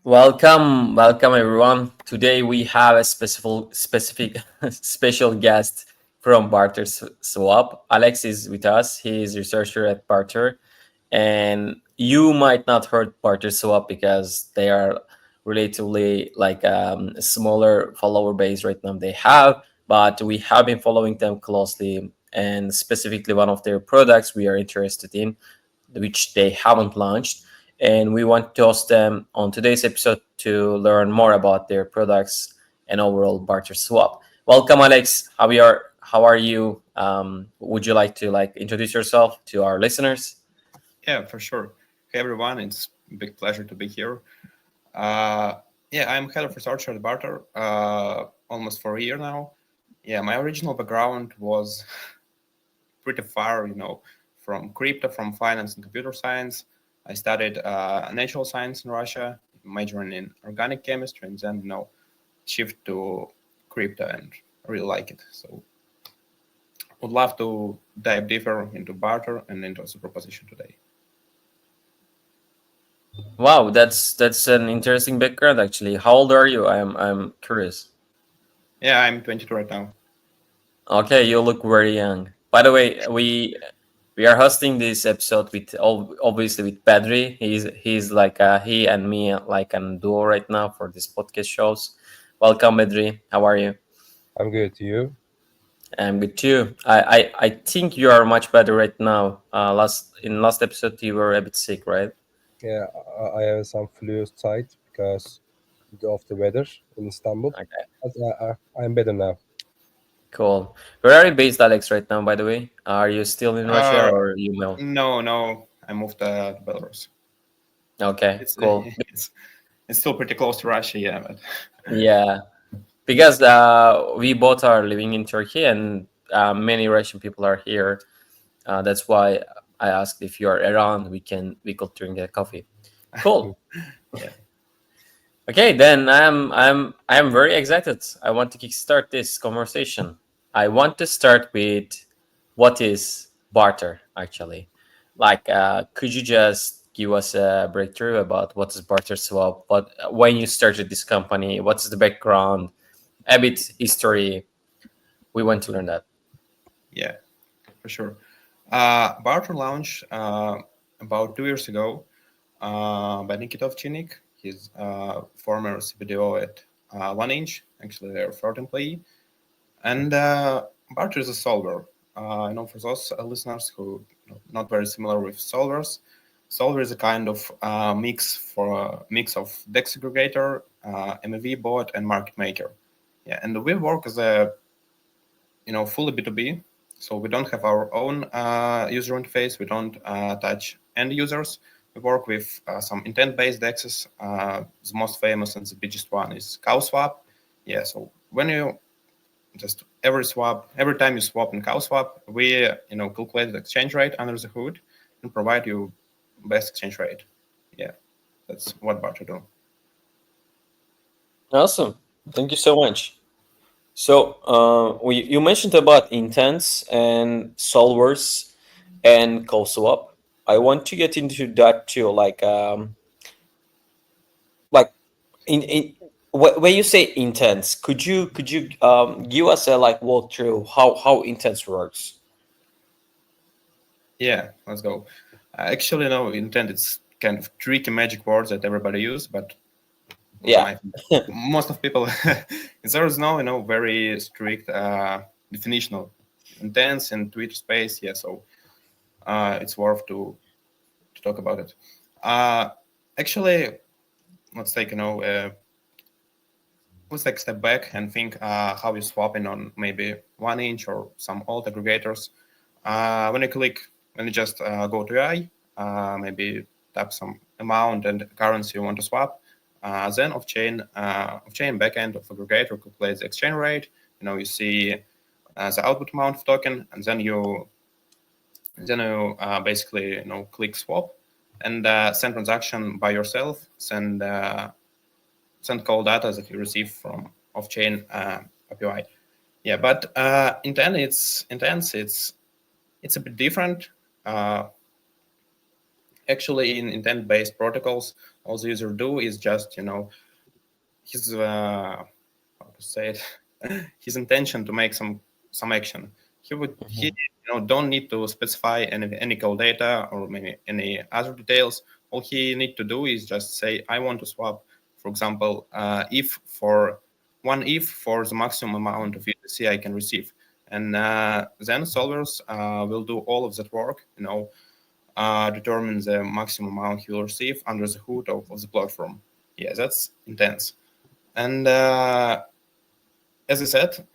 Welcome everyone. Today we have a specific special guest from Barter Swap. Alex is with us. He is researcher at Barter, and you might not heard Barter Swap because they are relatively like a smaller follower base right now they have, but we have been following them closely, and specifically one of their products we are interested in, which they haven't launched, and we want to host them on today's episode to learn more about their products and overall barter swap. Welcome, Alex. How are you? Would you like to introduce yourself to our listeners? Yeah, for sure. Hey everyone, it's a big pleasure to be here. I'm head of research at Barter, almost for a year now. Yeah, my original background was pretty far, from crypto, from finance and computer science. I studied natural science in Russia, majoring in organic chemistry, and then shift to crypto and really like it. So would love to dive deeper into Barter and into Superposition today. Wow, that's an interesting background actually. How old are you? I'm curious. Yeah, I'm 22 right now. Okay, you look very young. By the way, we are hosting this episode with obviously with Pedri. He's like he and me like an duo right now for this podcast shows. Welcome, Pedri. How are you? I'm good. You? I'm good too. I think you are much better right now. Last episode you were a bit sick, right? Yeah, I have some flu tight because of the weather in Istanbul. Okay, But I'm better now. cool. Where are you based, Alex? Right now, by the way, are you still in Russia Uh, or you moved? no, I moved to Belarus. Okay, It's cool. it's still pretty close to Russia, yeah. But Yeah, because we both are living in Turkey and many Russian people are here. That's why I asked if you are around. We could drink a coffee. Cool. yeah, Okay, then I'm very excited. I want to kickstart this conversation. I want to start with what is barter actually. Could you just give us a breakthrough about what is barter swap? What when you started this company? What's the background? A bit history. We want to learn that. yeah, for sure. Barter launched about 2 years ago by Nikita Ovchinik. He's former CPDO at One Inch, actually their third employee. And Barter is a solver. For those listeners who not very similar with solvers, solver is a kind of mix of DEX aggregator, MEV bot, and market maker. Yeah, and we work as a fully B2B, so we don't have our own user interface. We don't touch end users. We work with some intent-based DEXs. The most famous and the biggest one is CowSwap. Yeah, so when you just every time you swap in CowSwap, we calculate the exchange rate under the hood and provide you best exchange rate. Yeah, that's what Barter do. Awesome. Thank you so much. So, you mentioned about intents and solvers and co-swap. I want to get into that too. Like in when you say intents, could you give us a walkthrough how intents works? Yeah, let's go. Actually, no, intent it's kind of tricky magic words that everybody use, but Yeah. I think most of people there is no very strict definition of intents in Twitter space. Yeah, so it's worth to talk about it. Actually, let's take let's take a step back and think how you're swapping on maybe 1inch or some old aggregators. When you just go to AI, maybe tap some amount and currency you want to swap, then off-chain backend of aggregator calculates the exchange rate. You see the output amount of token, and then you basically click swap and send transaction by yourself. Send call data that you receive from off-chain API. Yeah, but intents it's a bit different. Actually, in intent-based protocols, all the user do is just, his how to say it, his intention to make some action. He don't need to specify any call data or maybe any other details. All he need to do is just say, I want to swap, for example, if for the maximum amount of USDC I can receive, and then solvers will do all of that work, determine the maximum amount he will receive under the hood of the platform. Yeah, that's intense. And as I said,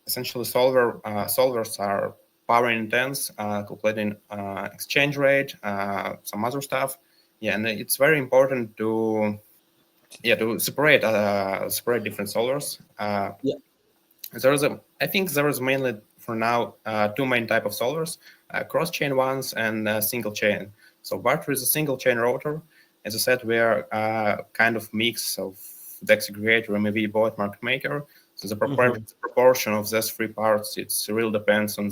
essentially solvers are power intense, calculating exchange rate, some other stuff. Yeah, and it's very important to separate different solvers. I think there is mainly for now two main type of solvers: cross-chain ones and single chain. So Barter is a single chain router. As I said, we are kind of mix of DEX aggregator and maybe bot market maker. So the proportion of those three parts, it really depends on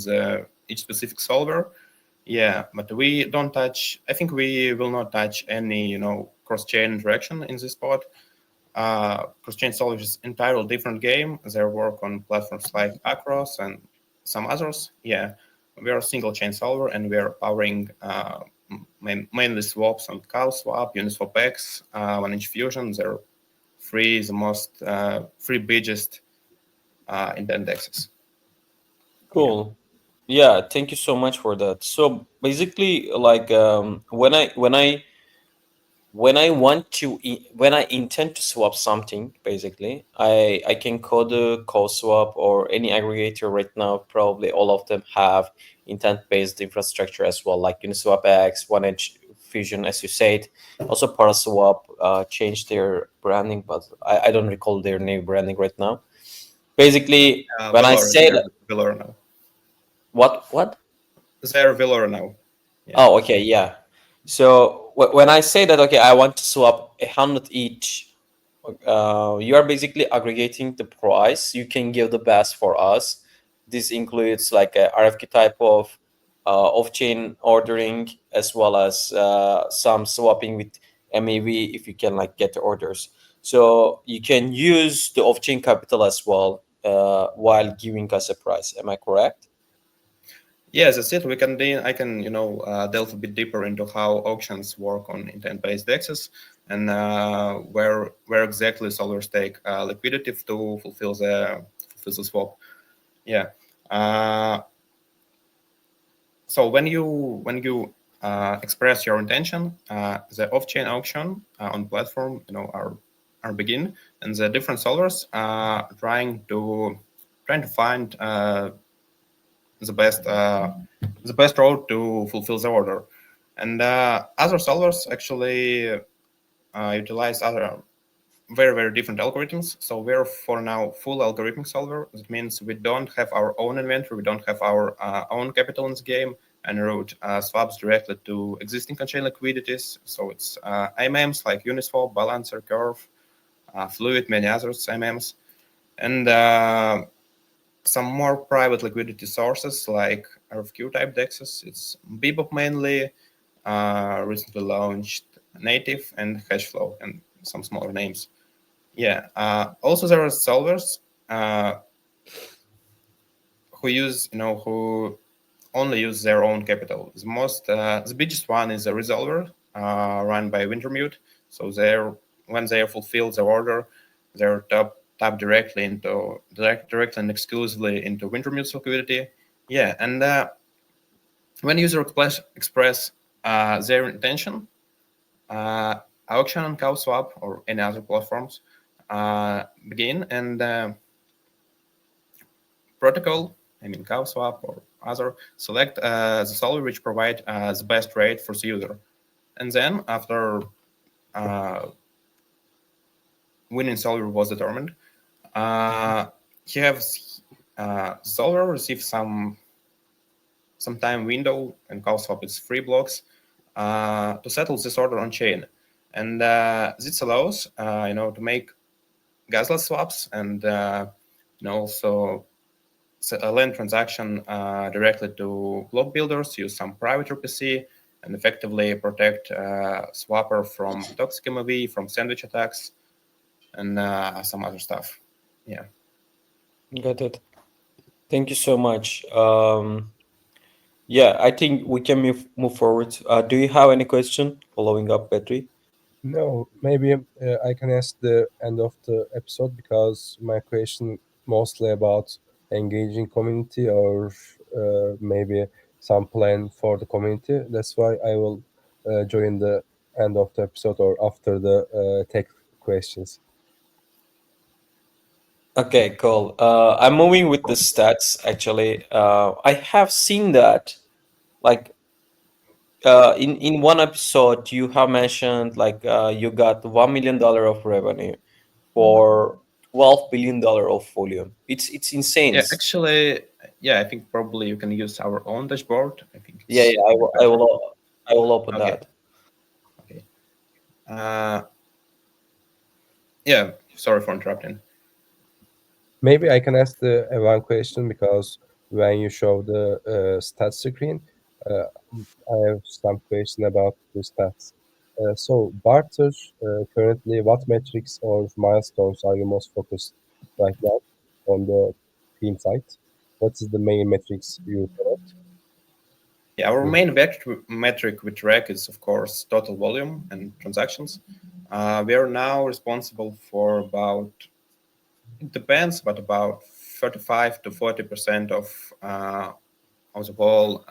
each specific solver. Yeah, but we don't touch. I think we will not touch any cross-chain interaction in this spot. Cross-chain solvers is entirely different game. They work on platforms like Acros and some others. Yeah, we are a single chain solver and we are powering mainly swaps on CowSwap, Uniswap X, 1inch Fusion. They're three biggest intent dexes. Cool. Yeah, thank you so much for that. So basically, like when I intend to swap something, basically, I can code a call swap or any aggregator right now. Probably all of them have intent-based infrastructure as well, like Uniswap X, 1inch Fusion, as you said. Also, Paraswap changed their branding, but I don't recall their new branding right now. Basically, when I say that, Velour now. what? They're Velour now. Yeah. Oh, okay, yeah. So when I say that, okay, I want to swap 100 each, you are basically aggregating the price. You can give the best for us. This includes like a RFQ type of off-chain ordering, as well as some swapping with MEV if you can like get the orders. So you can use the off-chain capital as well while giving us a price. Am I correct? Yes, that's it. I can delve a bit deeper into how auctions work on intent-based dexes and where exactly solvers take liquidity to fulfill the swap. Yeah. So when you express your intention, the off-chain auction on platform are begin, and the different solvers are trying to find the best route to fulfill the order, and other solvers actually utilize other very different algorithms. So we're for now full algorithmic solver. That means we don't have our own inventory, we don't have our own capital in the game, and route swaps directly to existing on-chain liquidities. So it's IMMs like Uniswap, Balancer, Curve, Fluid, many others IMMs, and some more private liquidity sources like RFQ type dexes. It's Bebop mainly, recently launched Native and Hashflow, and some smaller names. Yeah. Also, there are solvers who only use their own capital. The biggest one is a resolver run by Wintermute. So when they fulfill the order, they're tap directly and exclusively into Wintermute's liquidity. Yeah, and when user express their intention, auction on CowSwap or any other platforms begin, and Protokol, CowSwap or other, select the solver which provide the best rate for the user, and then after winning solver was determined, he has solver receive some time window, and CowSwap is 3 blocks to settle this order on chain, and this allows to make gasless swaps and also a land transaction directly to block builders, use some private RPC, and effectively protect swapper from toxic MOV, from sandwich attacks, and some other stuff. Yeah. Got it. Thank you so much. Yeah, I think we can move forward. Do you have any question following up, Petri? No, maybe I can ask the end of the episode because my question mostly about engaging community or maybe some plan for the community. That's why I will join the end of the episode or after the tech questions. Okay, cool. I'm moving with the stats actually. I have seen that like in one episode you have mentioned like you got $1 million of revenue for $12 billion of volume. It's insane. Yeah, actually, yeah, I think probably you can use our own dashboard. I think Yeah, it's I better. will open Okay. that. Okay. Yeah, sorry for interrupting. Maybe I can ask the one question because when you show the stats screen, I have some question about the stats. So, Barter, currently, what metrics or milestones are you most focused right now on the team side? What is the main metrics you follow? Yeah, our main metric we track is, of course, total volume and transactions. We are now responsible for about, it depends, but about 35 to 40% of the whole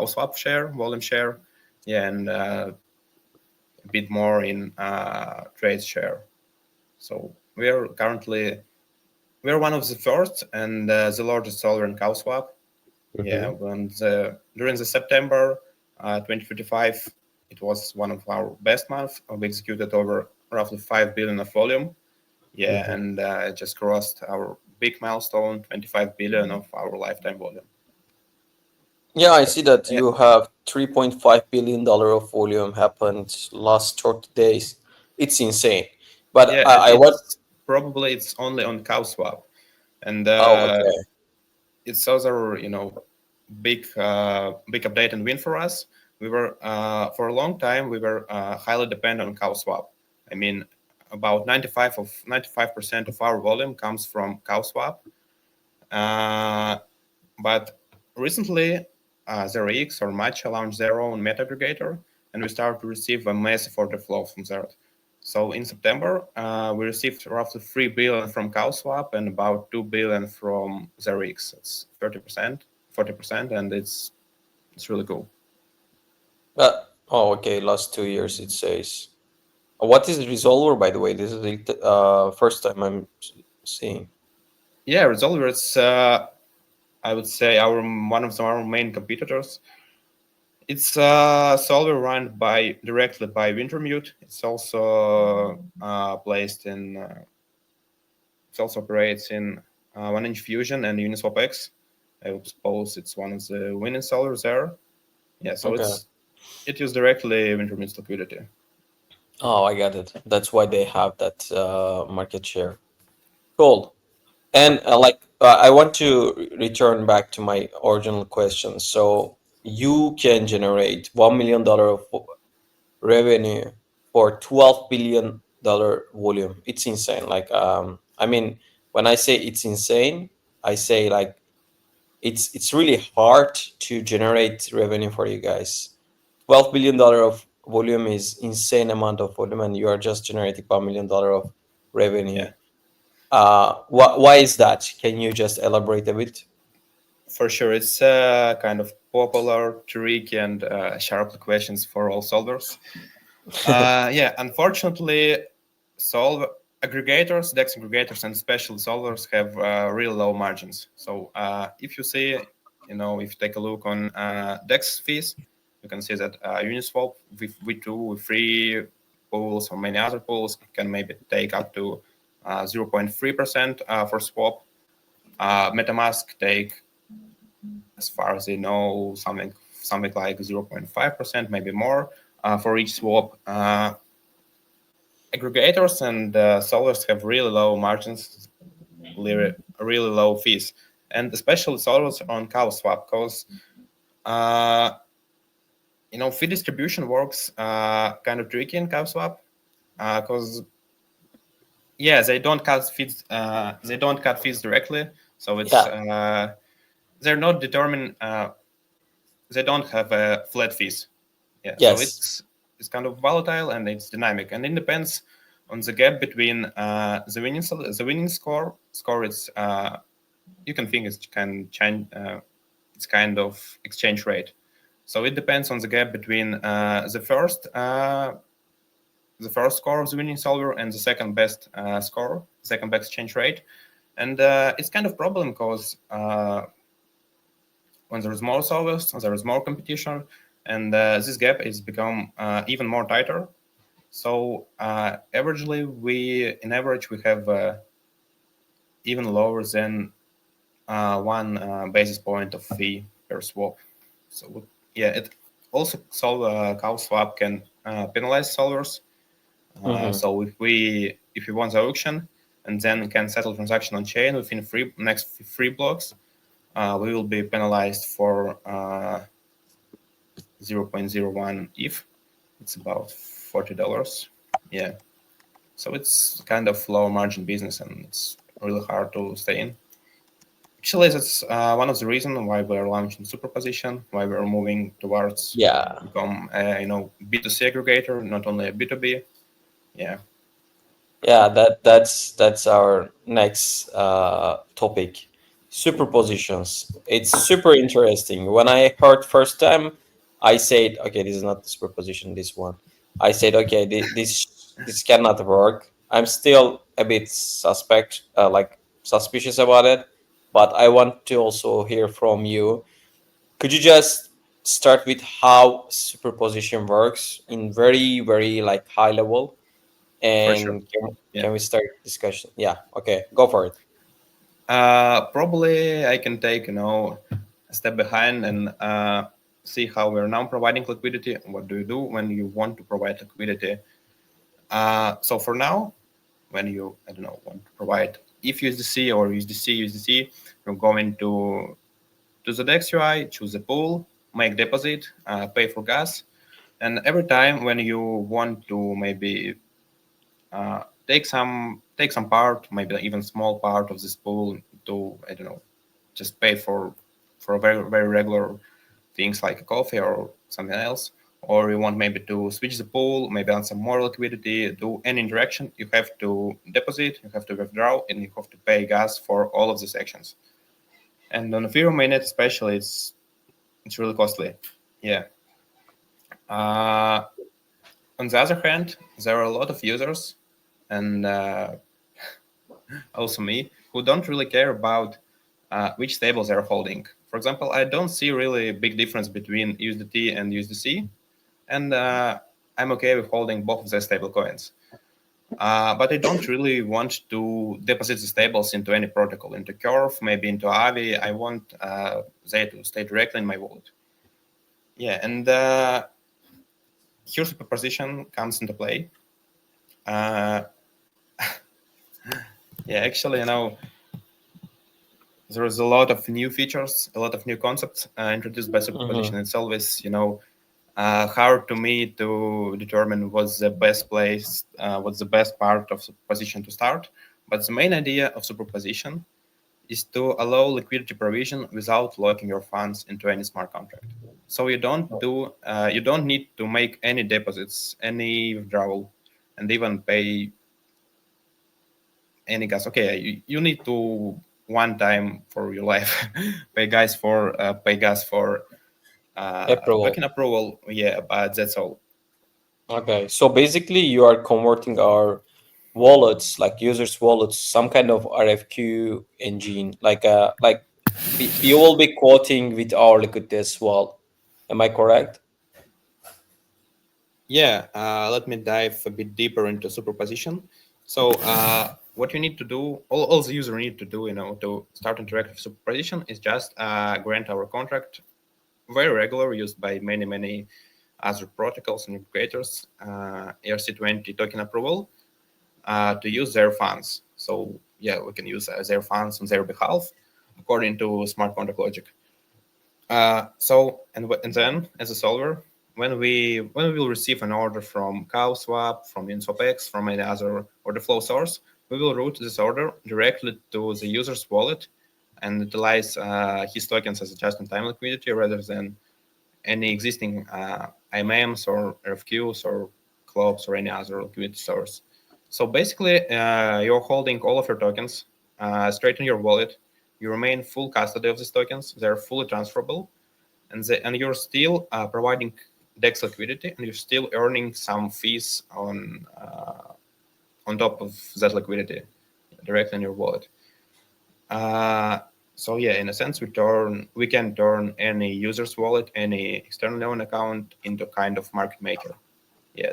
swap share, volume share. Yeah, and a bit more in trade share. So we're one of the first and the largest solver in swap. Yeah, during the September 2025, it was one of our best months. We executed over roughly 5 billion of volume. Yeah, and it just crossed our big milestone, 25 billion of our lifetime volume. Yeah, I see that Yeah. you have $3.5 billion of volume happened last 30 days. It's insane. But Yeah, I want. Probably it's only on swap, and Oh, okay. it's other big update and win for us. We were for a long time we were highly dependent on swap. I mean, about 95% of our volume comes from swap. But recently, ZeroX or Matcha launched their own meta aggregator, and we started to receive a massive order flow from there. So in September, we received roughly 3 billion from swap and about 2 billion from ZeroX. It's 40%, and it's really cool. Okay. Last 2 years, it says. What is Resolver, by the way? This is the first time I'm seeing. Yeah, Resolver is, I would say, one of our main competitors. It's a solver run directly by Wintermute. It's also placed in. It also operates in 1inch Fusion and Uniswap X. I would suppose it's one of the winning solvers there. Yeah, so Okay. it uses directly Wintermute's liquidity. Oh, I got it. That's why they have that market share. Cool. And I want to return back to my original question. So you can generate $1 million of revenue for $12 billion volume. It's insane. Like, I mean, when I say it's insane, I say like it's really hard to generate revenue for you guys. $12 billion of volume is insane amount of volume, and you are just generating $1 million of revenue. Yeah. Why is that? Can you just elaborate a bit? For sure, it's kind of popular, tricky, and sharp questions for all solvers. Yeah, unfortunately, aggregators, DEX aggregators, and special solvers have really low margins. So if you see, if you take a look on DEX fees, you can see that Uniswap with free pools or many other pools can maybe take up to 0.3% for swap. MetaMask take, as far as I know, something like 0.5%, maybe more for each swap. Aggregators and solvers have really low margins, really low fees, and especially solvers on swap, because fee distribution works kind of tricky in CowSwap because they don't cut fees. They don't cut fees directly, so it's they're not determined. They don't have flat fees. Yeah, Yes. so it's kind of volatile and it's dynamic, and it depends on the gap between the winning score. It's you can think it can change. It's kind of exchange rate. So it depends on the gap between the first score of the winning solver and the second best score, second best exchange rate, and it's kind of problem because when there is more solvers, there is more competition, and this gap is become even more tighter. So averagely, we have even lower than 1 basis point of fee per swap. So it also CowSwap can penalize solvers. So if we want the auction and then can settle transaction on chain within next 3 blocks, we will be penalized for 0.01 ETH. It's about $40. Yeah. So it's kind of low margin business and it's really hard to stay in. Actually, that's one of the reasons why we're launching Superposition, why we're moving towards become B2C aggregator, not only a B2B. Yeah. That's our next topic, superpositions. It's super interesting. When I heard first time, I said, okay, this is not the superposition, this one. I said, okay, this cannot work. I'm still a bit suspicious about it, but I want to also hear from you. Could you just start with how superposition works in very, very like high level? For sure. And can we start discussion? Yeah, okay, go for it. Probably I can take a step behind and see how we're now providing liquidity. What do you do when you want to provide liquidity? So for now, when you want to provide if USDC or USDC, you're going to the DEX UI, choose a pool, make deposit, pay for gas, and every time when you want to maybe take some part, maybe even small part of this pool to just pay for very very regular things like coffee or something else, or you want maybe to switch the pool, maybe add some more liquidity, do any interaction, you have to deposit, you have to withdraw, and you have to pay gas for all of these actions. And on Ethereum mainnet especially, it's really costly. Yeah. On the other hand, there are a lot of users, and also me, who don't really care about which stable they're holding. For example, I don't see really a big difference between USDT and USDC, and I'm okay with holding both of the stable coins. But I don't really want to deposit the stables into any protocol, into Curve, maybe into Aave. I want they to stay directly in my wallet. Yeah, and here Superposition comes into play. Actually, there is a lot of new features, a lot of new concepts introduced by Superposition. It's always, hard to me to determine what's the best place, what's the best part of Superposition to start. But the main idea of Superposition is to allow liquidity provision without locking your funds into any smart contract. So you don't need to make any deposits, any withdrawal, and even pay any gas. Okay, you need to one time for your life pay gas for token approval. Yeah, but that's all. Okay, so basically you are converting our wallets, like users' wallets, some kind of RFQ engine, like you will be quoting with our liquidity as well. Am I correct? Yeah, let me dive a bit deeper into Superposition. So what you need to do, all the user need to do, to start interactive Superposition is just grant our contract, very regular, used by many other protocols and aggregators, ERC20 token approval, to use their funds. So yeah, we can use their funds on their behalf according to smart contract logic. And then as a solver, when we will receive an order from CowSwap, from InswapX, from any other order flow source, we will route this order directly to the user's wallet and utilize his tokens as a just-in-time liquidity rather than any existing IMMs or RFQs or clubs or any other liquidity source. So basically, you're holding all of your tokens straight in your wallet. You remain full custody of these tokens. They're fully transferable, and you're still providing DEX liquidity, and you're still earning some fees on top of that liquidity directly in your wallet. So yeah, in a sense, we can turn any user's wallet, any externally owned account into kind of market maker. Yeah,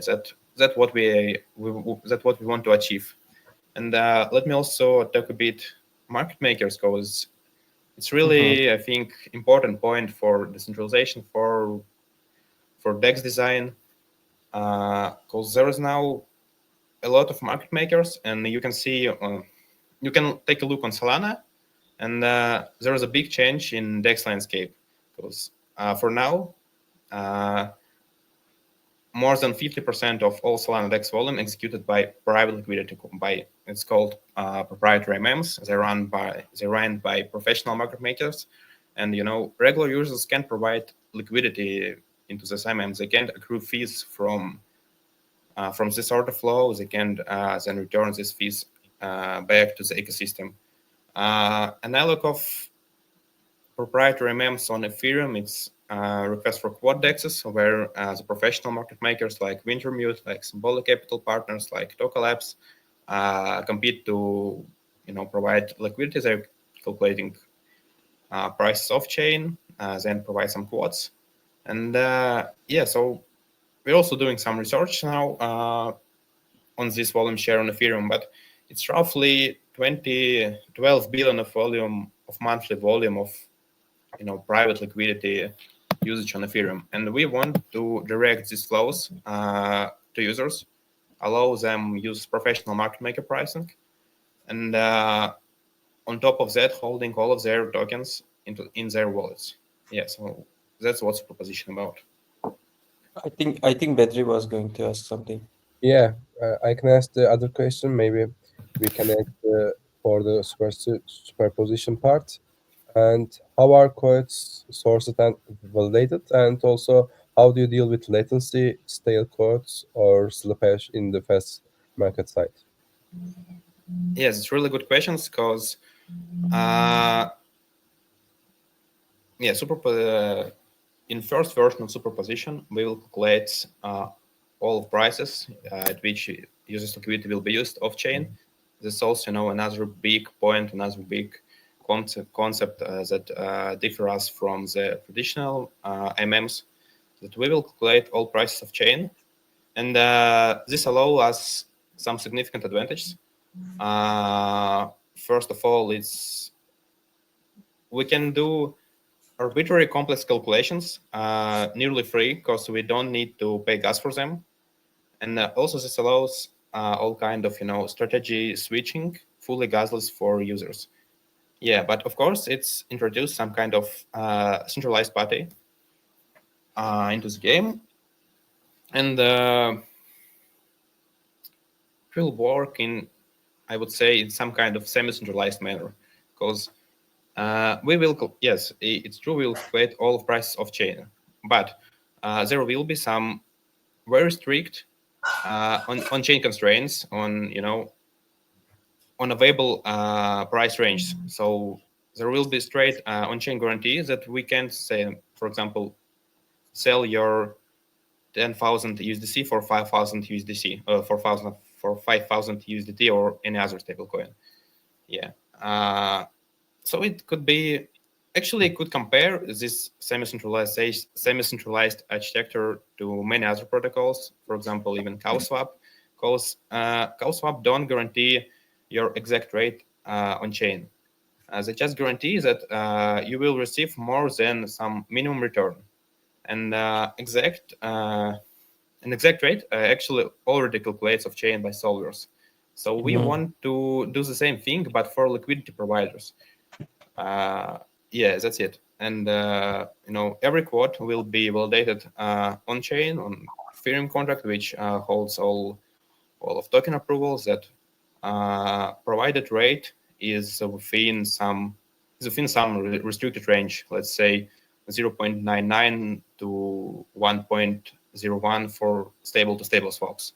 that's what we want to achieve. And let me also talk a bit market makers, because it's really, I think, important point for decentralization, for DEX design, because there is now a lot of market makers, and you can see, you can take a look on Solana, and there is a big change in DEX landscape, because for now, more than 50% of all Solana DEX volume executed by private liquidity, it's called proprietary MMs. They're run by professional market makers, and regular users can provide liquidity into this MMs. They can accrue fees from this order flow. They can then return these fees back to the ecosystem. Analog of proprietary MMs on Ethereum, it's request for quad dexes, where the professional market makers like Wintermute, like Symbolic Capital Partners, like Toka Labs compete to provide liquidity. They're calculating prices off chain, then provide some quads, and so we're also doing some research now on this volume share on Ethereum, but it's roughly 12 billion of monthly volume of private liquidity usage on Ethereum, and we want to direct these flows to users, allow them use professional market maker pricing, and on top of that, holding all of their tokens in their wallets. Yeah, so that's what's proposition about. I think Bedri was going to ask something. Yeah, I can ask the other question. Maybe we can ask for the superposition part. And how are codes sourced and validated? And also, how do you deal with latency, stale codes, or slippage in the fast market side? Yes, it's really good questions, because in first version of superposition, we will calculate all prices at which users' liquidity will be used off chain. This is also another big point, another big concept that differ us from the traditional MMs, that we will calculate all prices off chain, and this allows us some significant advantages. First of all, we can do arbitrary complex calculations nearly free, because we don't need to pay gas for them, and also this allows all kind of strategy switching fully gasless for users. Yeah, but of course it's introduced some kind of centralized party into the game, and it will work in, I would say, in some kind of semi-centralized manner, because we will, yes, it's true, we will calculate all of prices off chain, but there will be some very strict on-chain constraints on available price range. So there will be straight on-chain guarantees that we can't say, for example, sell your 10,000 USDC for 5,000 USDC, for 5,000 USDT or any other stablecoin. Yeah. So it could be, actually it could compare this semi-centralized architecture to many other protocols. For example, even CowSwap, because CowSwap don't guarantee your exact rate on chain. They just guarantee that you will receive more than some minimum return. And exact rate actually already calculates off chain by solvers. So we want to do the same thing, but for liquidity providers. Yeah, that's it. and every quote will be validated on chain on Ethereum contract, which holds all of token approvals. That provided rate is within some restricted range. Let's say 0.99 to 1.01 for stable to stable swaps.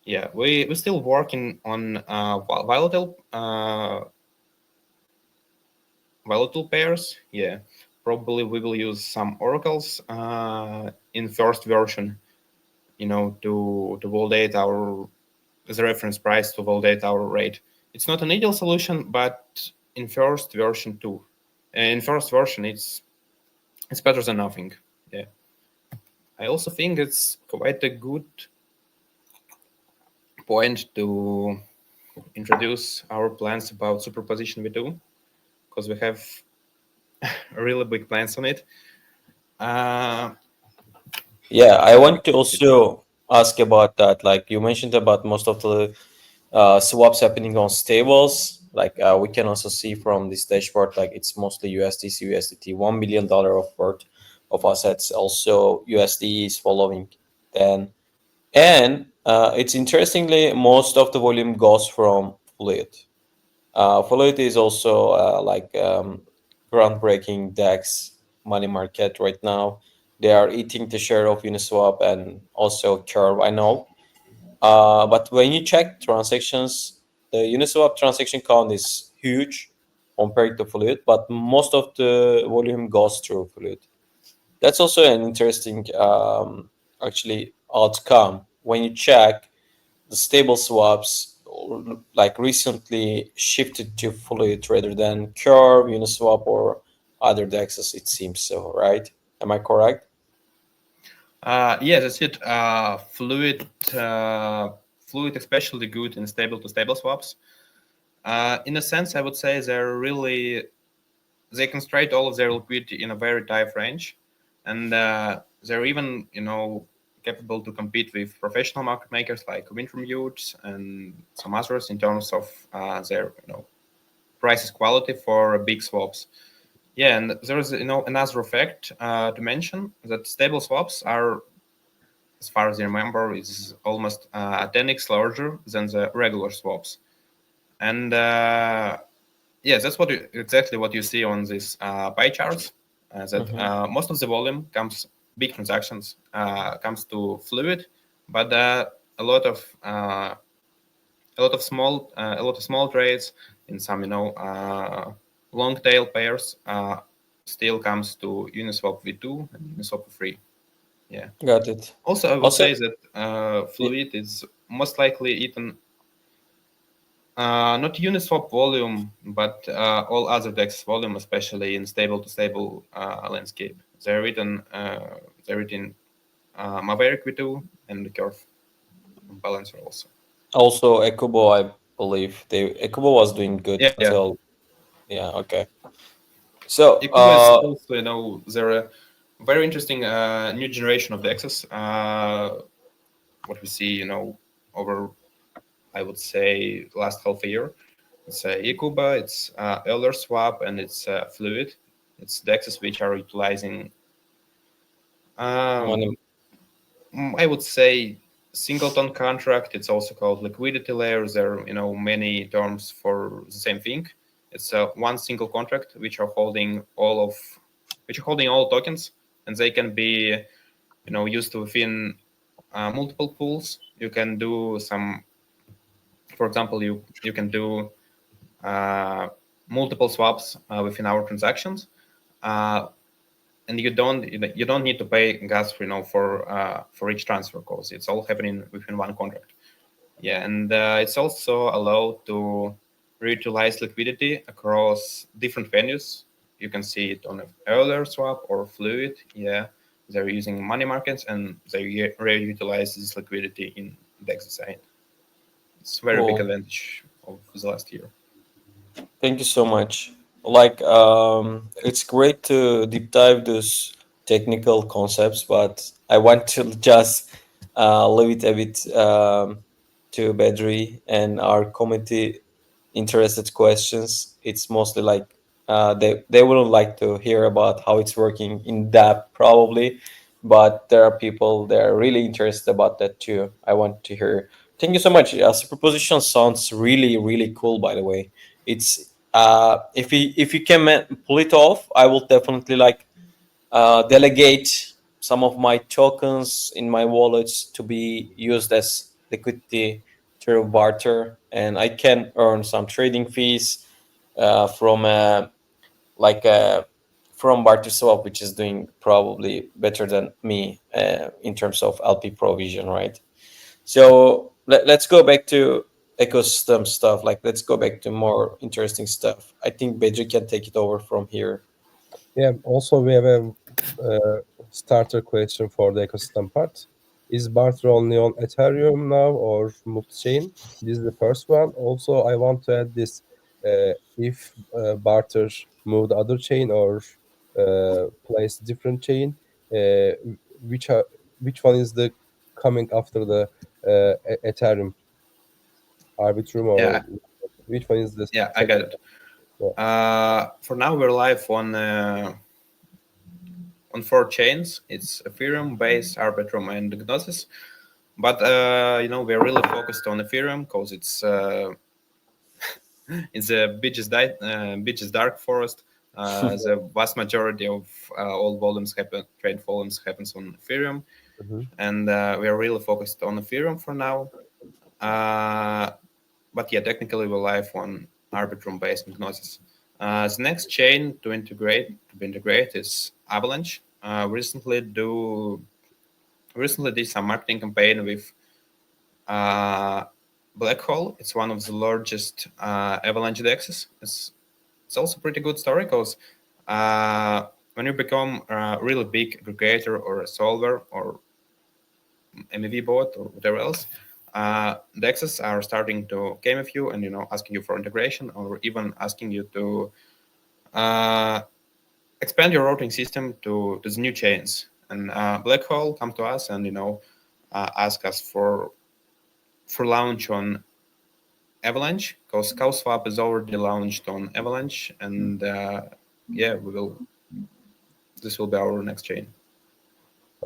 Yeah, we're still working on volatile pairs. Yeah, probably we will use some oracles in first version, to validate the reference price to validate our rate. It's not an ideal solution, but in first version too. In first version, it's better than nothing. Yeah, I also think it's quite a good point to introduce our plans about Superposition V2, because we have really big plans on it. Yeah, I want to also ask about that. Like you mentioned about most of the swaps happening on stables. Like we can also see from this dashboard, like it's mostly USDC, USDT, $1 billion of worth of assets. Also USD is following then. And it's interestingly, most of the volume goes from Fluid. Fluid is also groundbreaking DEX money market right now. They are eating the share of Uniswap and also Curve, I know. But when you check transactions, the Uniswap transaction count is huge compared to Fluid, but most of the volume goes through Fluid. That's also an interesting actually outcome when you check the stable swaps like recently shifted to Fluid rather than Curve, Uniswap, or other DEXs, it seems so, right? Am I correct? Yeah, that's it. Fluid, especially good in stable to stable swaps. In a sense, I would say they concentrate all of their liquidity in a very tight range, and they're even capable to compete with professional market makers like Wintermute and some others in terms of their prices quality for big swaps. Yeah, and there is another effect to mention, that stable swaps are, as far as I remember, is almost 10x larger than the regular swaps. And yes, that's exactly what you see on these pie charts. That most of the volume big transactions comes to Fluid, but a lot of small trades in some long tail pairs still comes to Uniswap V2 and Uniswap V3. Yeah. Got it. Also, I would say that Fluid is most likely eaten not Uniswap volume, but all other DEX volume, especially in stable to stable landscape. They're written Maverick V2 and the Curve balancer also. Also, Ekubo, I believe Ekubo was doing good Yeah. until okay. So Ekubo is also they're a very interesting new generation of DEXs. What we see over, I would say, last half a year. It's Ekuba, it's Euler Swap, and it's Fluid. It's DEXs which are utilizing, I would say, singleton contract. It's also called liquidity layers. There are many terms for the same thing. It's one single contract which are holding all tokens, and they can be used within multiple pools. You can do some, for example, you can do multiple swaps within our transactions, and you don't need to pay gas for each transfer, because it's all happening within one contract. Yeah, and it's also allowed to reutilize liquidity across different venues. You can see it on Euler Swap or Fluid. Yeah, they're using money markets and they reutilize this liquidity in DEX side. It's a very big advantage of the last year. Thank you so much. Like, it's great to deep dive those technical concepts, but I want to just leave it a bit to Bedri and our community interested questions. It's mostly like They wouldn't like to hear about how it's working in depth, probably, but there are people that are really interested about that too. I want to hear. Thank you so much. Superposition sounds really really cool. By the way, it's if you can pull it off, I will definitely like delegate some of my tokens in my wallets to be used as liquidity through barter, and I can earn some trading fees from like from barter swap, which is doing probably better than me in terms of LP provision, right? So let's go back to ecosystem stuff. Like, let's go back to more interesting stuff. I think Bedri can take it over from here. Yeah. Also, we have a starter question for the ecosystem part. Is Barter only on Ethereum now or multi-chain? This is the first one. Also, I want to add this: if Barter moved other chain or place different chain, which are which one is the coming after the Ethereum? Arbitrum or Yeah, which one is the yeah, I got it. For now, we're live on 4 chains. It's Ethereum, Base, Arbitrum, and Gnosis. But we're really focused on Ethereum because it's the biggest dark forest. The vast majority of all trade volumes happens on Ethereum, Mhm. and we are really focused on Ethereum for now. But yeah, technically we're live on Arbitrum based on Gnosis. The next chain to be integrate is Avalanche. Recently did some marketing campaign with Black Hole. It's one of the largest Avalanche dexes. It's also pretty good story because when you become a really big aggregator or a solver or MEV bot or whatever else, dexes are starting to game with you and asking you for integration or even asking you to expand your routing system to the new chains. And Black Hole come to us and ask us for launch on Avalanche because CowSwap is already launched on Avalanche, and yeah, this will be our next chain.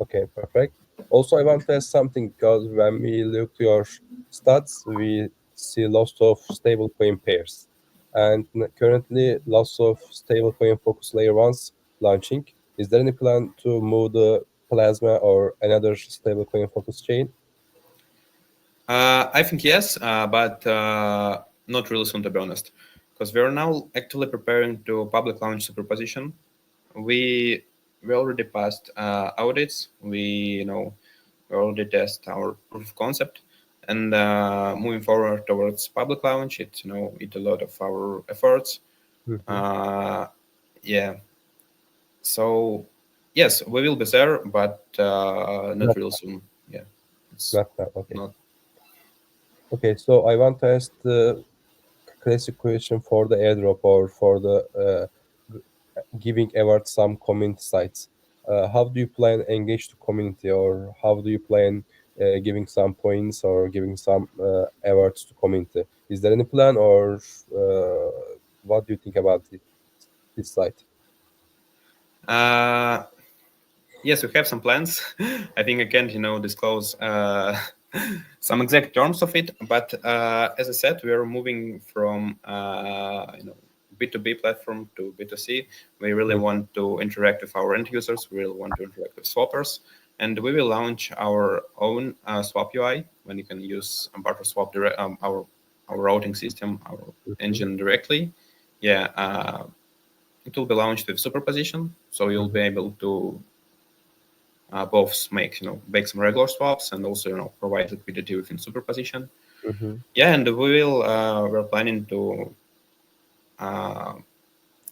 Okay, perfect. Also, I want to ask something because when we look to your stats, we see lots of stablecoin pairs, and currently lots of stablecoin focus layer ones launching. Is there any plan to move the Plasma or another stablecoin focus chain? I think yes, but not really soon, to be honest, because we are now actually preparing to public launch Superposition. We already passed audits. We already test our proof of concept, and moving forward towards public launch, it a lot of our efforts. Yeah. So yes, we will be there, but not Not, real soon. Yeah, it's not now. Okay. not. Okay, so I want to ask the classic question for the airdrop or for the giving award some community sites. How do you plan engage the community, or how do you plan giving some points or giving some awards to community? Is there any plan, or what do you think about this site? Yes, we have some plans. I think I can't, disclose some exact terms of it. But as I said, we are moving from B2B platform to B2C. We really want to interact with our end users. We really want to interact with swappers, and we will launch our own swap UI when you can use Barter Swap our routing system, our engine directly. Yeah. It will be launched with Superposition, so you'll be able to both make some regular swaps and also provide liquidity within Superposition. Yeah, and we're planning to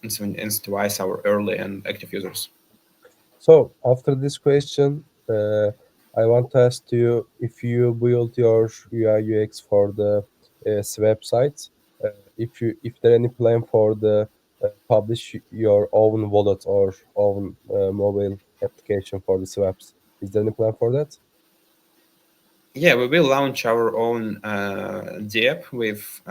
incentivize our early and active users. So after this question, I want to ask you if you build your UI UX for the website, if there any plan for the publish your own wallet or own mobile application for the swaps. Is there any plan for that? Yeah, we will launch our own DApp with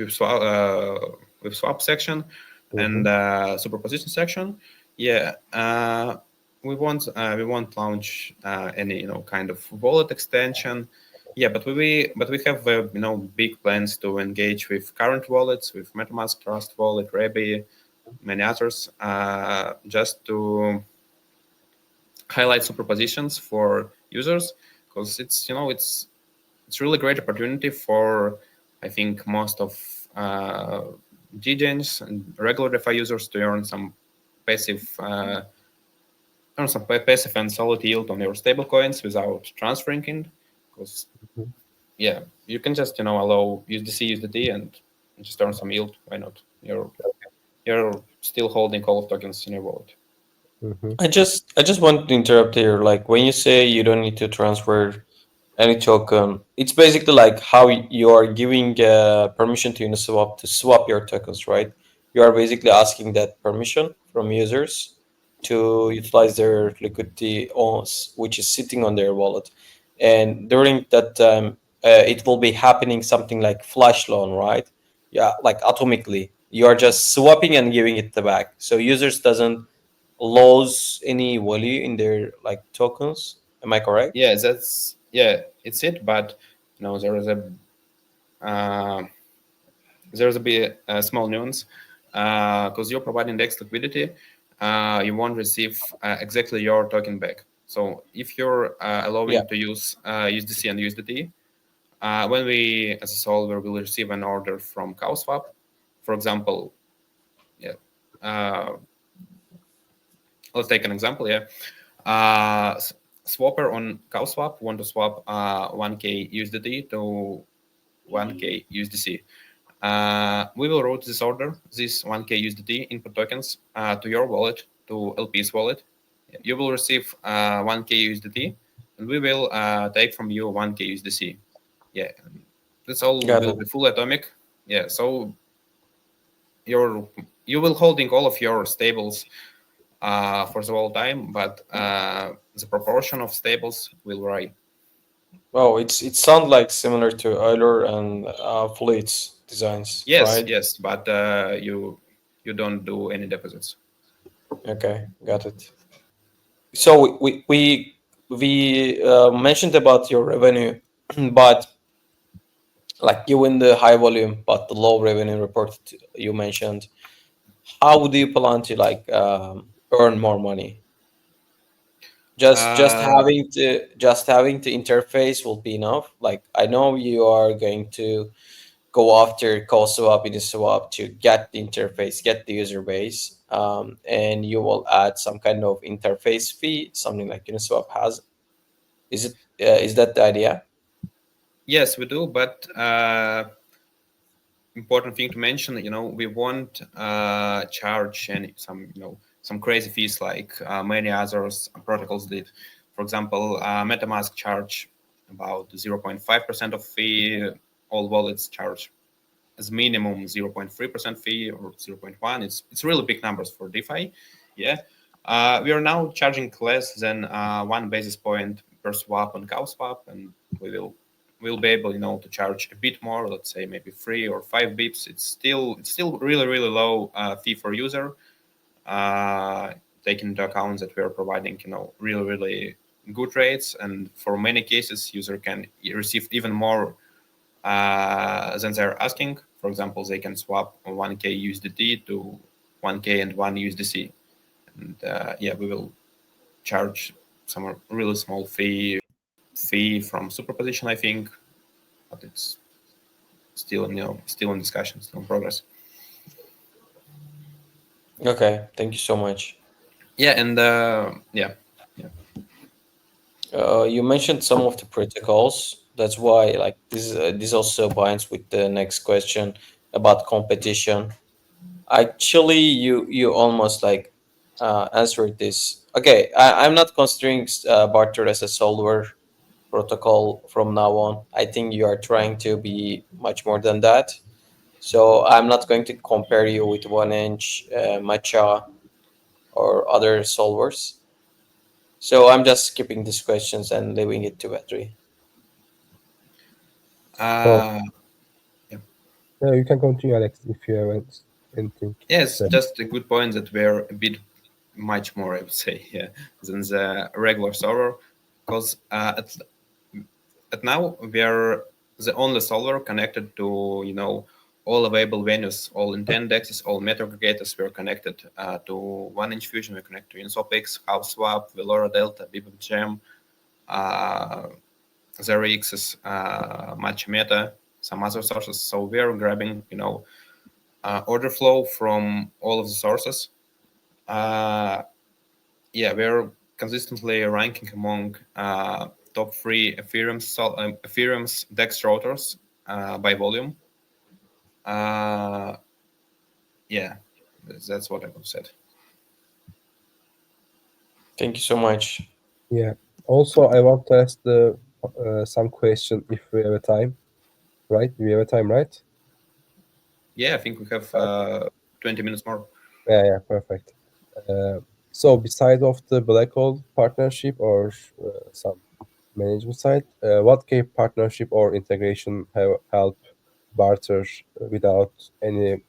swap section Mhm. and superposition section. Yeah, we won't launch any kind of wallet extension. Yeah, but we have big plans to engage with current wallets, with MetaMask Trust Wallet, Rebbe, many others, just to highlight superpositions for users, because it's really great opportunity for, I think, most of deJÖNs and regular DeFi users to earn some passive and solid yield on your stablecoins without transferring in. Because Mhm. yeah, you can just allow USDC, USDT, and just earn some yield. Why not? You're still holding all of tokens in your wallet. Mhm. I just want to interrupt here. Like when you say you don't need to transfer any token, it's basically like how you are giving permission to Uniswap to swap your tokens, right? You are basically asking that permission from users to utilize their liquidity which is sitting on their wallet, and during that time, it will be happening something like flash loan, right? Yeah, like atomically, you are just swapping and giving it back, so users doesn't lose any value in their like tokens. Am I correct? Yeah, it's it. But there is a uh, there's a bit small nuance, because you're providing DEX liquidity, you won't receive exactly your token back. So if you're Yeah. allowing to use USDC and USDT, when we as a solver will receive an order from CowSwap, for example, yeah, let's take an example. Yeah, swapper on CowSwap want to swap 1K USDT to 1K USDC. We will route this order, this 1K USDT input tokens, to your wallet, to LP's wallet. You will receive 1K USDT, and we will take from you 1K USDC. Yeah, this all Got will it. be full atomic. Yeah, so you will holding all of your stables for the whole time, but the proportion of stables will vary. Oh, it sounds like similar to Euler and Fleet's designs, Yes, right? yes, but you don't do any deposits. Okay, got it. So we mentioned about your revenue, but like given the high volume but the low revenue reported you mentioned, how do you plan to like earn more money? Just Uh, having to interface will be enough. Like I know you are going to go after call swap in swap to get the interface, get the user base, and you will add some kind of interface fee, something like Uniswap has. Is that the idea? yes, we do, but important thing to mention, we won't charge some crazy fees like many others protocols did. For example, MetaMask charge about 0.5% of fee. All wallets charge as minimum 0.3% fee or 0.1. It's really big numbers for DeFi. Yeah, we are now charging less than 1 basis point per swap on CowSwap, and we'll be able to charge a bit more. Let's say maybe 3 or 5 bips. It's still really low fee for user. Taking into account that we are providing really good rates, and for many cases user can receive even more then they're asking. For example, they can swap 1K USDT to 1K and 1 USDC. And yeah, we will charge some really small fee from superposition, I think, but it's still still in discussion, still in progress. Okay, thank you so much. Yeah, and yeah. You mentioned some of the protocols. That's why, like, this also binds with the next question about competition. Actually, you almost like answered this. Okay, I'm not considering Barter as a solver protocol from now on. I think you are trying to be much more than that. So I'm not going to compare you with One Inch, Matcha, or other solvers. So I'm just skipping these questions and leaving it to battery. So Uh, yeah. You can continue, Alex, if you have anything. Yes, to say. just a good point that we're a bit much more, I would say, yeah, than the regular server, because at now we are the only solver connected to all available venues, all intent dexes, all meta aggregators. We're connected to 1inch Fusion. We're connected to InSwapX, HouseSwap, Velora Delta, BBGem, ZeroX's Match Meta, some other sources. So we're grabbing order flow from all of the sources. Yeah, we're consistently ranking among top 3 Ethereum's DEX routers by volume. Yeah, that's what I would say. Thank you so much. Yeah. Also, I want to ask some question if we have a time, right? We have a time, right? Yeah, I think we have 20 minutes more. Yeah, perfect. So besides of the black hole partnership or some management side, what can partnership or integration help Barter without any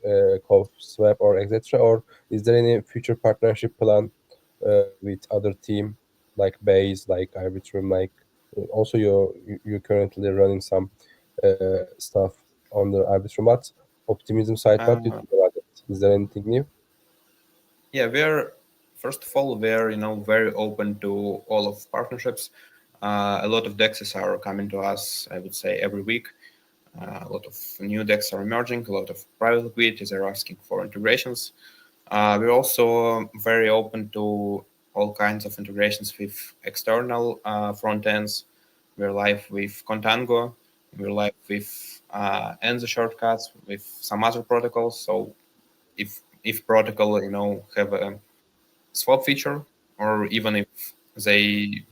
swap or etc. Or is there any future partnership plan with other team like Base, like Arbitrum, like also you currently running some stuff on the Arbitrum, but optimism side. What do you think about it? Is there anything new? Yeah, we're first of all we're very open to all of partnerships. A lot of dexes are coming to us, I would say, every week. A lot of new decks are emerging. A lot of private liquidities are asking for integrations. We're also very open to all kinds of integrations with external front ends. We're live with Contango. We're live with Enzo shortcuts, with some other protocols. So if protocol have a swap feature, or even if they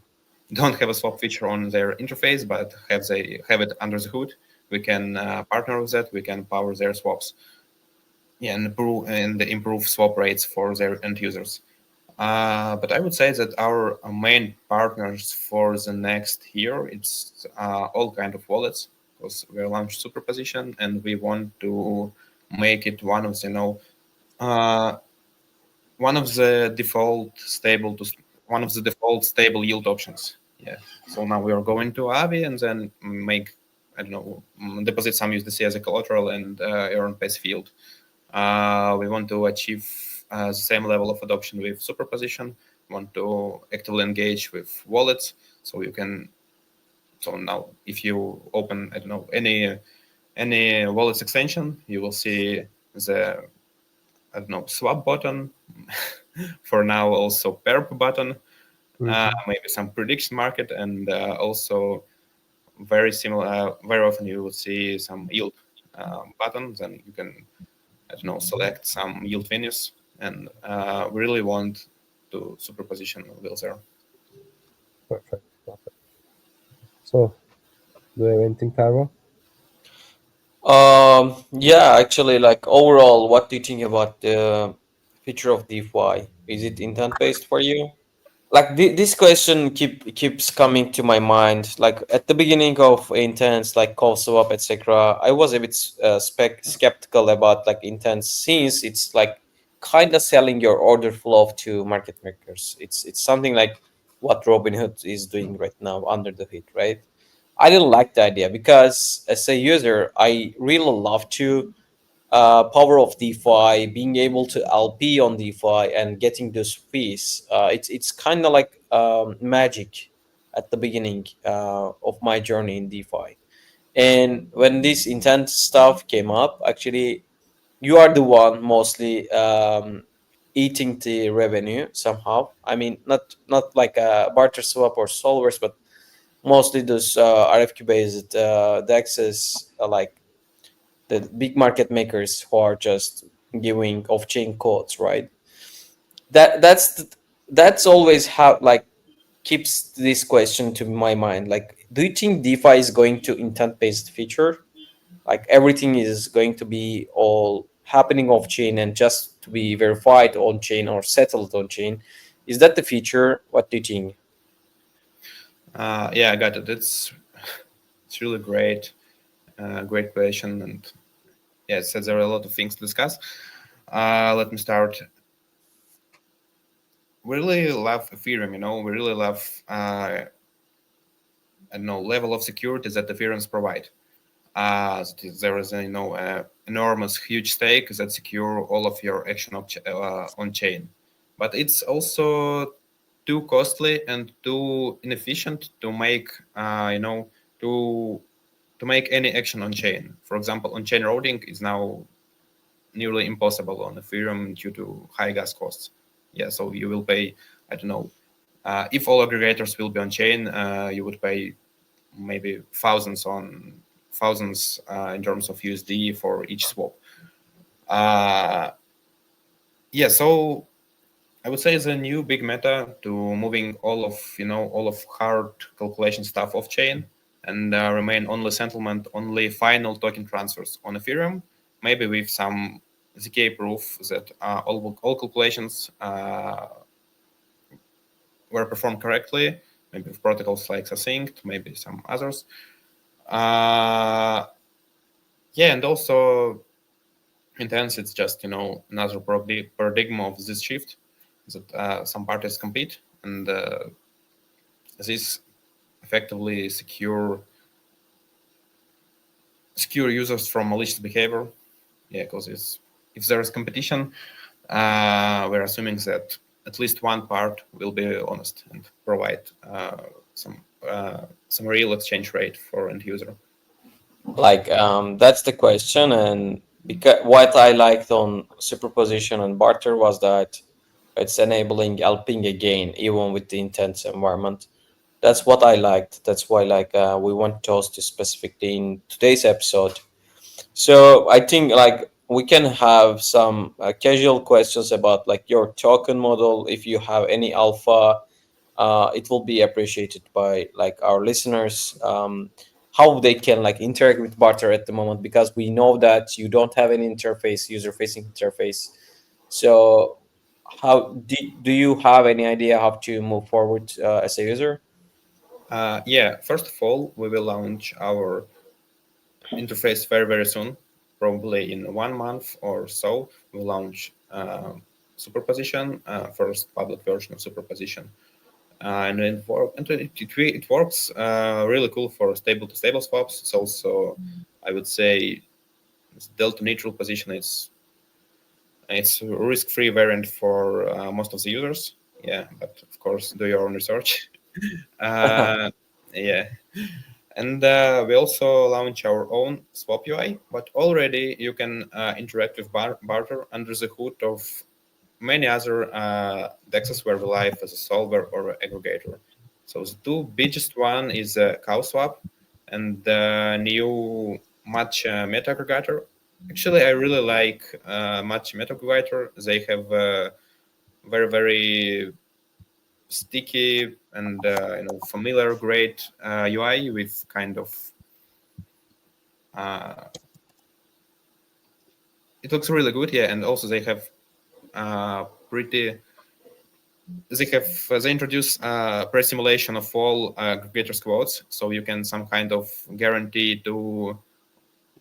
don't have a swap feature on their interface but have it under the hood, we can partner with that. We can power their swaps, yeah, and improve swap rates for their end users. But I would say that our main partners for the next year, it's all kind of wallets, because we launched Superposition and we want to make it one of the default stable yield options. Yeah. So now we are going to Avi and then make, I don't know, deposit some USDC as a collateral and earn passive yield. We want to achieve the same level of adoption with Superposition. We want to actively engage with wallets, so you can. So now, if you open, I don't know, any wallets extension, you will see the, I don't know, swap button. For now, also perp button, maybe some prediction market, and also very similar. Very often you will see some yield buttons, and you can, I don't know, select some yield venues, and we really want to superposition wheels there. Perfect. So, do you have anything, Tarvo? Yeah, actually, like overall, what do you think about the future of DeFi? Is it intent based for you? Like this question keeps coming to my mind. Like at the beginning of intents, like call swap, etc. I was a bit skeptical about like intents, since it's like kind of selling your order flow to market makers. It's something like what Robinhood is doing right now under the hood, right? I didn't like the idea because as a user, I really love to power of DeFi, being able to LP on DeFi and getting those fees. It's kind of like magic at the beginning of my journey in DeFi. And when this intent stuff came up, actually, you are the one mostly eating the revenue somehow. I mean, not like a barter swap or solvers, but mostly those RFQ based DEXs, like the big market makers who are just giving off-chain codes, right? That's always how like keeps this question to my mind. Like, do you think DeFi is going to intent-based feature? Like everything is going to be all happening off-chain and just to be verified on-chain or settled on-chain? Is that the future? What do you think? Yeah, I got it. It's really great, great question, and yeah, so there are a lot of things to discuss. Let me start. We really love Ethereum, we really love, I don't know, level of security that Ethereum provide. There is enormous, huge stake that secure all of your action on chain, but it's also too costly and too inefficient to make to make any action on chain. For example, on chain routing is now nearly impossible on Ethereum due to high gas costs. Yeah, so you will pay, I don't know, if all aggregators will be on chain, you would pay maybe thousands in terms of USD for each swap. Yeah, so I would say it's a new big meta to moving all of hard calculation stuff off chain and remain only settlement, only final token transfers on Ethereum, maybe with some ZK proof that all calculations were performed correctly, maybe with protocols like Succinct, maybe some others. Yeah, and also in sense, it's just another paradigm of this shift that some parties compete, and this effectively secure users from malicious behavior. Yeah, because if there is competition, we're assuming that at least one part will be honest and provide some real exchange rate for end user. Like that's the question, and because what I liked on Superposition and Barter was that it's enabling helping again even with the intense environment. That's what I liked. That's why we want to host this specifically in today's episode. So I think we can have some casual questions about your token model. If you have any alpha, it will be appreciated by our listeners. How they can interact with Barter at the moment, because we know that you don't have any interface, user-facing interface. So how do you have any idea how to move forward as a user? Yeah, first of all, we will launch our interface very, very soon, probably in 1 month or so. We'll launch Superposition, first public version of Superposition. And it works really cool for stable to stable swaps. It's also, I would say, delta neutral position. It's a risk-free variant for most of the users. Yeah, but of course, do your own research. Yeah. And we also launch our own swap UI, but already you can interact with Barter under the hood of many other dexes where we live as a solver or aggregator. So the two biggest one is CowSwap and the new Match Meta aggregator. Actually, I really like Match Meta aggregator. They have very, very sticky and familiar, great UI with kind of it looks really good, yeah. And also they have they introduce pre-simulation of all aggregators quotes, so you can some kind of guarantee to.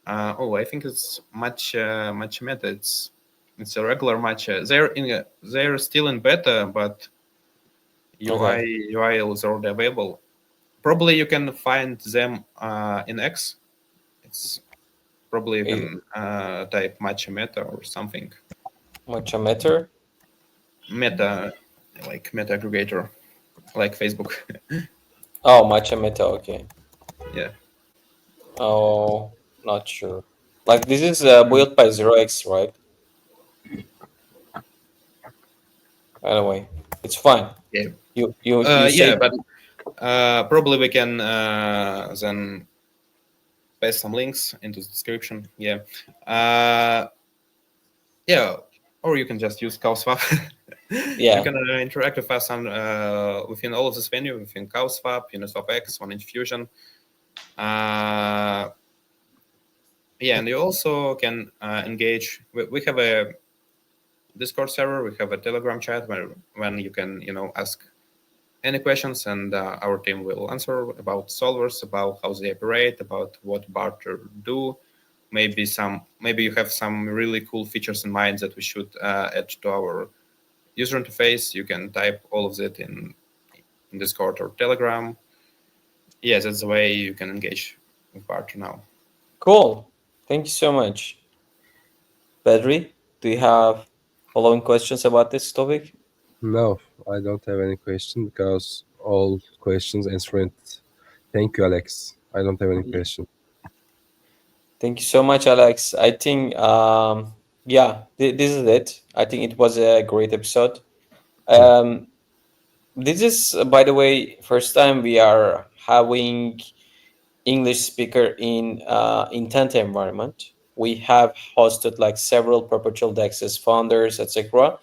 I think it's match meta. It's a regular match. They're still in beta, but UI is already available. Probably you can find them in X. It's probably you can type match meta or something. Matcha Meta? Meta, like meta aggregator, like Facebook. Oh, Matcha Meta. Okay. Yeah. Oh, not sure. This is built by 0x, right? Anyway, it's fine. Yeah. You Yeah, say but probably we can then paste some links into the description. Yeah. Yeah. Or you can just use CowSwap. Yeah. You can interact with us within all of this venue, within CowSwap, SwapX, OneInfusion. Yeah, and you also can engage. We have a Discord server. We have a Telegram chat when you can ask any questions, and our team will answer about solvers, about how they operate, about what Barter do, maybe you have some really cool features in mind that we should add to our user interface, you can type all of that in Discord or Telegram. Yes, that's the way you can engage with Barter now. Cool. Thank you so much. Bedri, do you have following questions about this topic? No, I don't have any question because all questions answered. Thank you, Alex. I don't have any question. Thank you so much, Alex. I think, this is it. I think it was a great episode. This is, by the way, first time we are having English speaker in intent environment. We have hosted like several perpetual DEXs founders, etc.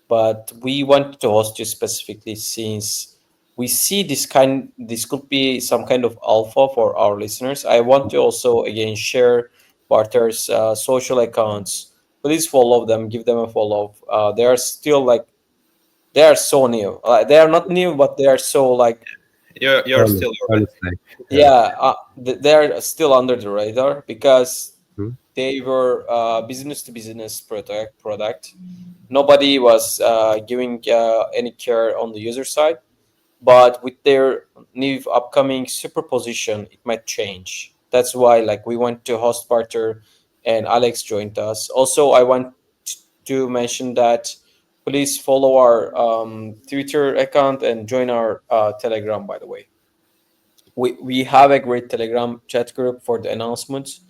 But we want to host you specifically since we see this could be some kind of alpha for our listeners. I want to also again share Barter's social accounts. Please follow them, give them a follow. They are still they are so new. They are not new, but they are so You're still they are still under the radar because Hmm. they were business to business product. Nobody was giving any care on the user side, but with their new upcoming superposition, it might change. That's why we want to host Barter, and Alex joined us. Also, I want to mention that please follow our Twitter account and join our Telegram, by the way. We have a great Telegram chat group for the announcements.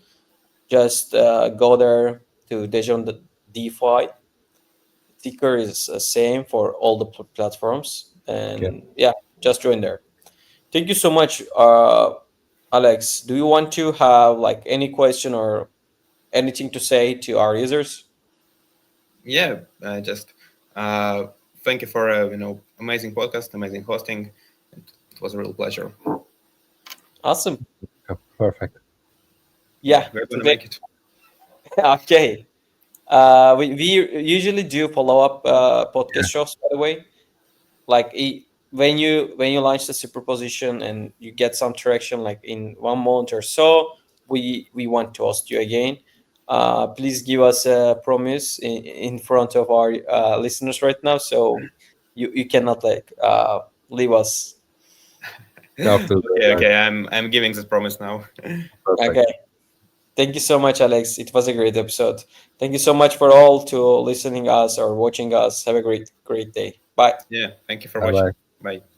Just go there to deJÖN DeFi. Ticker is the same for all the platforms, and just join there. Thank you so much, Alex. Do you want to have any question or anything to say to our users? Yeah, just thank you for amazing podcast, amazing hosting. It was a real pleasure. Awesome. Perfect. Yeah, we're gonna make it. Okay. We usually do follow-up podcast shows, by the way. When you launch the superposition and you get some traction in 1 month or so, we want to host you again. Please give us a promise in front of our listeners right now, so you cannot leave us. Okay, I'm giving this promise now. Perfect. Okay. Thank you so much, Alex. It was a great episode. Thank you so much for all to listening us or watching us. Have a great day. Bye. Yeah, thank you for Bye-bye. watching. Bye.